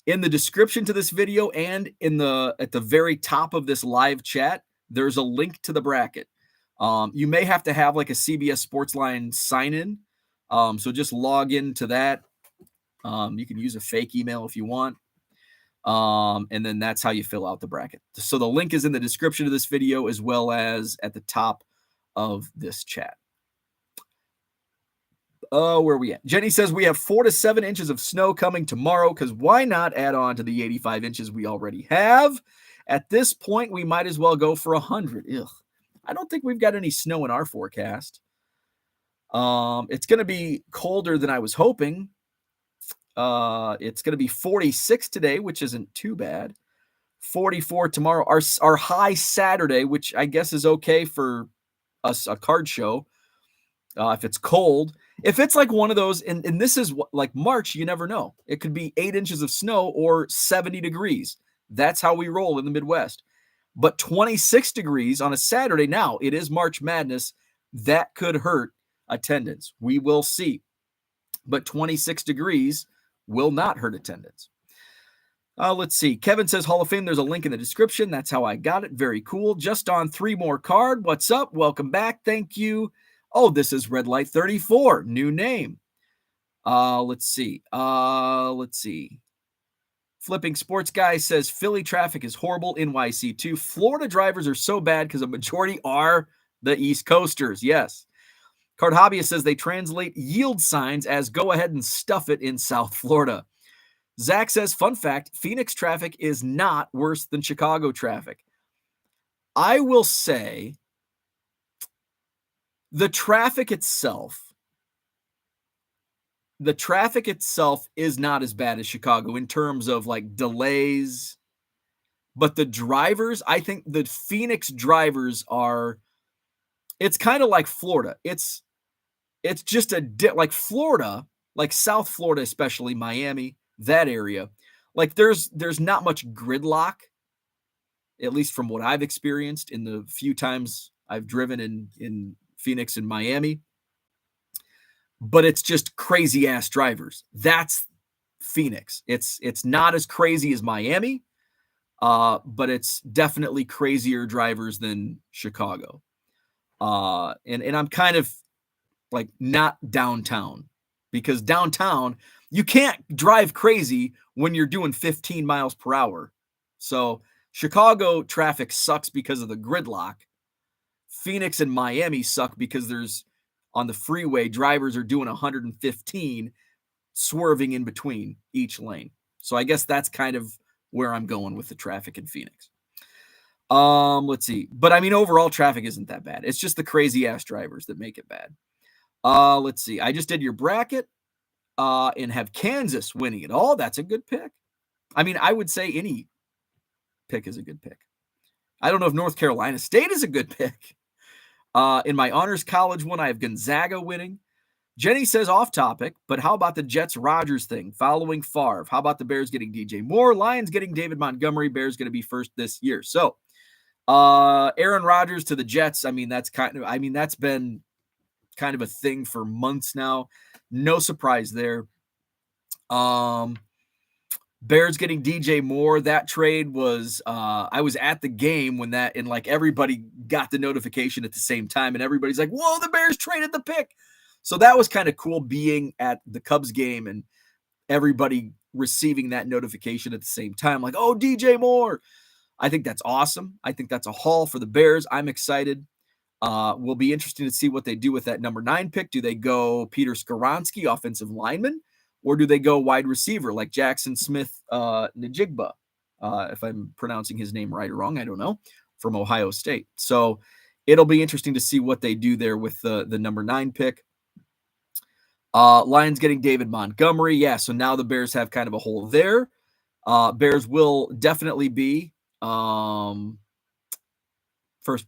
In the description to this video and at the very top of this live chat, there's a link to the bracket. You may have to have like a CBS Sportsline sign in. So just log into that. You can use a fake email if you want. And then that's how you fill out the bracket. So the link is in the description of this video as well as at the top of this chat. Where are we at? Jenny says we have 4 to 7 inches of snow coming tomorrow because why not add on to the 85 inches we already have? At this point, we might as well go for 100. Ugh. I don't think we've got any snow in our forecast. It's going to be colder than I was hoping. It's going to be 46 today, which isn't too bad. 44 tomorrow. Our high Saturday, which I guess is okay for us, a card show. If it's cold, if it's like one of those, and this is like March, you never know. It could be 8 inches of snow or 70 degrees. That's how we roll in the Midwest. But 26 degrees on a Saturday, now it is March Madness. That could hurt attendance. We will see. But 26 degrees will not hurt attendance. Let's see. Kevin says Hall of Fame. There's a link in the description. That's how I got it. Very cool. Just on 3 more card. What's up? Welcome back. Thank you. Oh, this is Red Light 34. New name. Let's see. Flipping Sports Guy says Philly traffic is horrible. NYC too. Florida drivers are so bad because a majority are the East Coasters. Yes. Card Hobbyist says they translate yield signs as go ahead and stuff it in South Florida. Zach says, fun fact, Phoenix traffic is not worse than Chicago traffic. I will say the traffic itself is not as bad as Chicago in terms of like delays. But the drivers, I think the Phoenix drivers it's kind of like Florida. It's just like Florida, like South Florida, especially Miami, that area. Like there's not much gridlock, at least from what I've experienced in the few times I've driven in Phoenix and Miami. But it's just crazy ass drivers. That's Phoenix. It's not as crazy as Miami, but it's definitely crazier drivers than Chicago. And I'm kind of like not downtown, because downtown you can't drive crazy when you're doing 15 miles per hour. So Chicago traffic sucks because of the gridlock. Phoenix and Miami suck because there's on the freeway, drivers are doing 115 swerving in between each lane. So I guess that's kind of where I'm going with the traffic in Phoenix. Let's see. But I mean, overall traffic isn't that bad. It's just the crazy ass drivers that make it bad. Let's see. I just did your bracket and have Kansas winning it all. That's a good pick. I mean, I would say any pick is a good pick. I don't know if North Carolina State is a good pick. In my honors college one, I have Gonzaga winning. Jenny says off topic, but how about the Jets-Rodgers thing following Favre? How about the Bears getting DJ Moore? Lions getting David Montgomery. Bears going to be first this year. So Aaron Rodgers to the Jets. That's been kind of a thing for months now. No surprise there. Bears getting DJ Moore. That trade was, I was at the game when that, and like everybody got the notification at the same time, and everybody's like, whoa, the Bears traded the pick. So that was kind of cool being at the Cubs game and everybody receiving that notification at the same time. Like, oh, DJ Moore. I think that's awesome. I think that's a haul for the Bears. I'm excited. Will be interesting to see what they do with that number 9 pick. Do they go Peter Skoronski, offensive lineman, or do they go wide receiver like Jackson Smith Njigba? If I'm pronouncing his name right or wrong, I don't know, from Ohio State. So it'll be interesting to see what they do there with the number 9 pick. Lions getting David Montgomery. Yeah, so now the Bears have kind of a hole there. Bears will definitely be first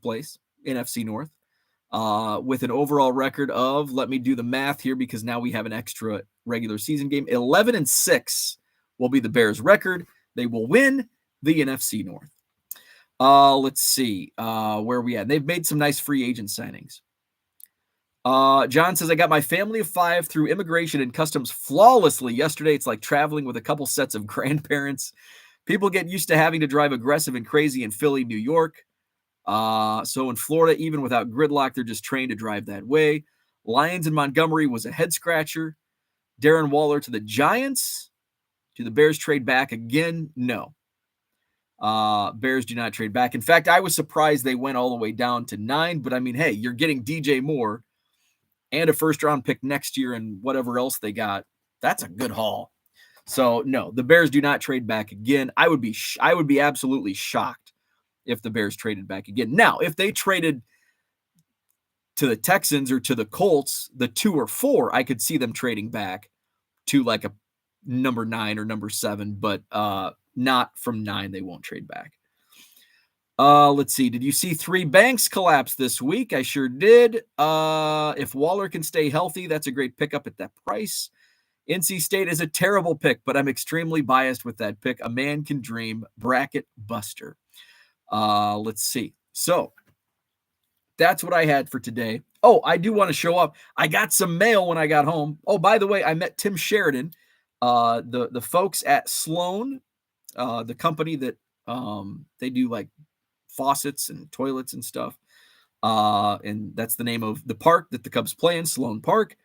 place, NFC North, with an overall record of, let me do the math here because now we have an extra regular season game. 11-6 will be the Bears' record. They will win the NFC North. Let's see where are we at. They've made some nice free agent signings. John says, I got my family of 5 through immigration and customs flawlessly yesterday. It's like traveling with a couple sets of grandparents. People get used to having to drive aggressive and crazy in Philly, New York. So in Florida, even without gridlock, they're just trained to drive that way. Lions in Montgomery was a head scratcher. Darren Waller to the Giants. Do the Bears trade back again? No. Bears do not trade back. In fact, I was surprised they went all the way down to 9, but hey, you're getting DJ Moore and a first-round pick next year and whatever else they got. That's a good haul. So, no, the Bears do not trade back again. I would be absolutely shocked if the Bears traded back again. Now, if they traded to the Texans or to the Colts, the 2 or 4, I could see them trading back to like a number 9 or number 7, but not from 9. They won't trade back. Let's see. Did you see 3 banks collapse this week? I sure did. If Waller can stay healthy, that's a great pickup at that price. NC State is a terrible pick, but I'm extremely biased with that pick. A man can dream. Bracket buster. Let's see. So that's what I had for today. Oh, I do want to show up. I got some mail when I got home. Oh, by the way, I met Tim Sheridan, the folks at Sloan, the company that they do like faucets and toilets and stuff. And that's the name of the park that the Cubs play in, Sloan Park.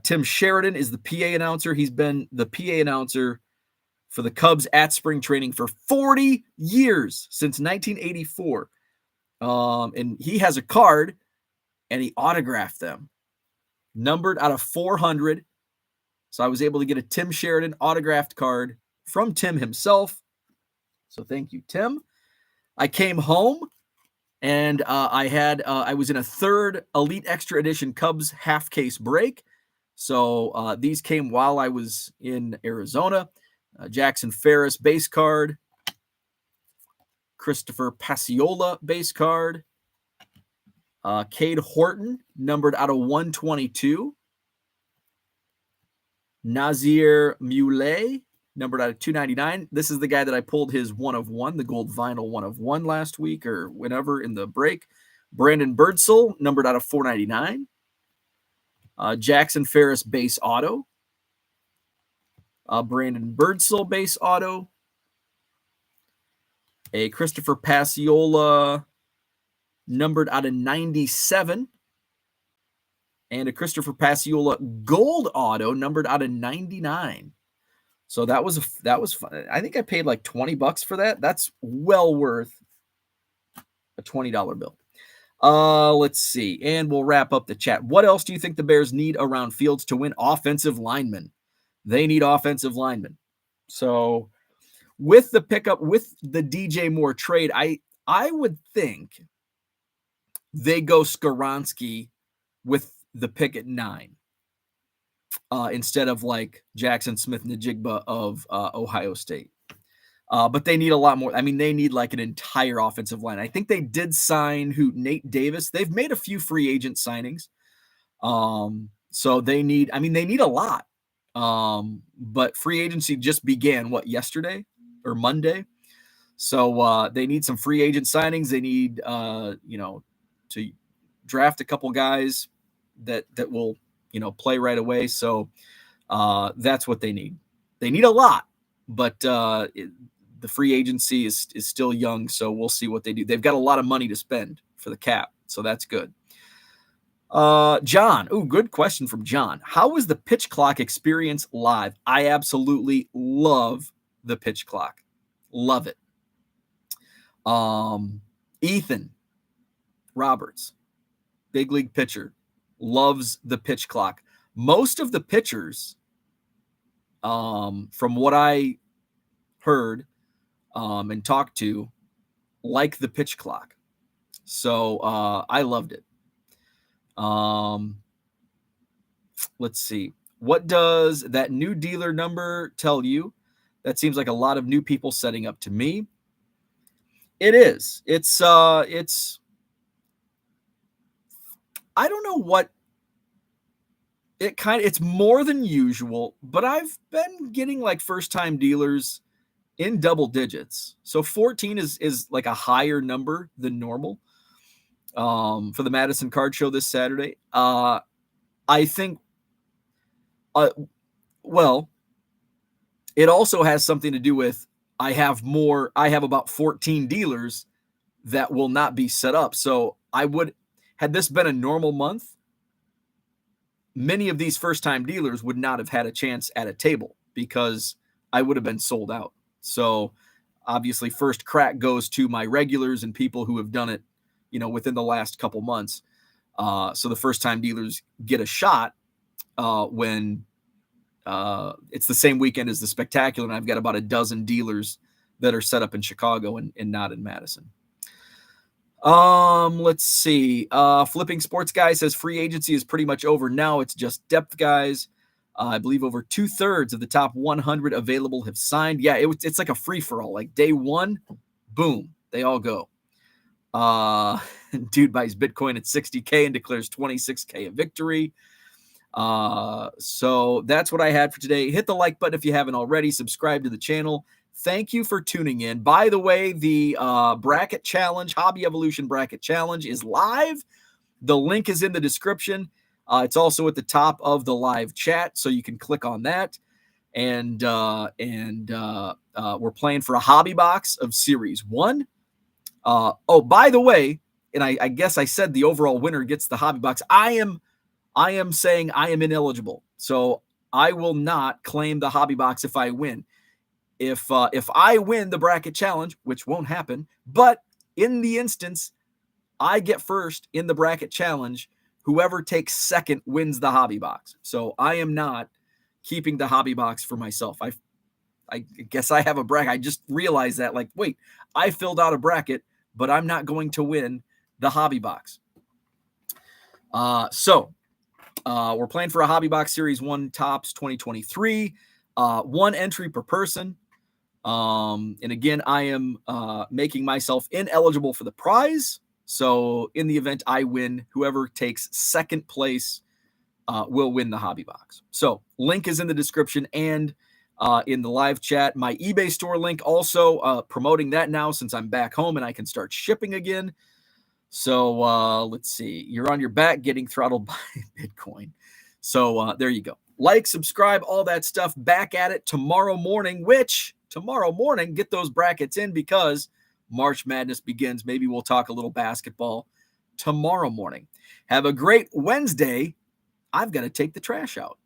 Tim Sheridan is the PA announcer. He's been the PA announcer for the Cubs at spring training for 40 years, since 1984. And he has a card, and he autographed them, numbered out of 400. So I was able to get a Tim Sheridan autographed card from Tim himself. So thank you, Tim. I came home, and I was in a 3rd Elite Extra Edition Cubs half case break. So these came while I was in Arizona. Jackson Ferris base card, Christopher Pasiola base card, Cade Horton numbered out of 122, Nazir Muley numbered out of 299. This is the guy that I pulled his 1 of 1, the gold vinyl 1 of 1 last week or whenever in the break. Brandon Birdsell numbered out of 499. Jackson Ferris base auto. Brandon Birdsell base auto. A Christopher Pasiola numbered out of 97. And a Christopher Pasiola gold auto numbered out of 99. So that was fun. I think I paid like $20 for that. That's well worth a $20 bill. Let's see. And we'll wrap up the chat. What else do you think the Bears need around Fields to win? Offensive linemen. They need offensive linemen. So with the pickup, with the DJ Moore trade, I would think they go Skoronski with the pick at 9. Instead of like Jackson Smith-Njigba of Ohio State. But they need a lot more. They need like an entire offensive line. I think they did sign Nate Davis. They've made a few free agent signings. So they need a lot. But free agency just began yesterday or Monday. So they need some free agent signings. They need to draft a couple guys that will play right away. So that's what they need. They need a lot, but the free agency is still young, so we'll see what they do. They've got a lot of money to spend for the cap, so that's good. John, good question from John. How was the pitch clock experience live? I absolutely love the pitch clock. Love it. Ethan Roberts, big league pitcher, loves the pitch clock. Most of the pitchers, from what I heard and talked to, like the pitch clock. So I loved it. Let's see. What does that new dealer number tell you? That seems like a lot of new people setting up to me. It is. It's I don't know what it's more than usual, but I've been getting like first time dealers in double digits. So 14 is like a higher number than normal. For the Madison Card Show this Saturday. I think well, it also has something to do with I have about 14 dealers that will not be set up. So had this been a normal month, many of these first-time dealers would not have had a chance at a table because I would have been sold out. So obviously first crack goes to my regulars and people who have done it, within the last couple months. So the first-time dealers get a shot when it's the same weekend as the Spectacular, and I've got about a dozen dealers that are set up in Chicago and not in Madison. Let's see. Flipping Sports Guy says free agency is pretty much over now. It's just depth guys. I believe over 2/3 of the top 100 available have signed. Yeah, it's like a free-for-all. Like day one, boom, they all go. Dude buys Bitcoin at 60K and declares 26K a victory. So that's what I had for today. Hit the like button if you haven't already. Subscribe to the channel. Thank you for tuning in. By the way, the bracket challenge, Hobby Evolution bracket challenge is live. The link is in the description. It's also at the top of the live chat, so you can click on that. And we're playing for a hobby box of Series 1. By the way, and I guess I said the overall winner gets the hobby box. I am saying I am ineligible, so I will not claim the hobby box if I win. If I win the bracket challenge, which won't happen, but in the instance I get first in the bracket challenge, whoever takes second wins the hobby box. So I am not keeping the hobby box for myself. I guess I have a bracket. I just realized that, like, wait, I filled out a bracket, but I'm not going to win the hobby box. So we're playing for a hobby box Series 1 Topps 2023. One entry per person. And again, I am making myself ineligible for the prize. So in the event I win, whoever takes second place will win the hobby box. So link is in the description and in the live chat. My eBay store link also, promoting that now since I'm back home and I can start shipping again. So let's see. You're on your back getting throttled by Bitcoin. So there you go. Like, subscribe, all that stuff. Back at it tomorrow morning, get those brackets in because March Madness begins. Maybe we'll talk a little basketball tomorrow morning. Have a great Wednesday. I've got to take the trash out.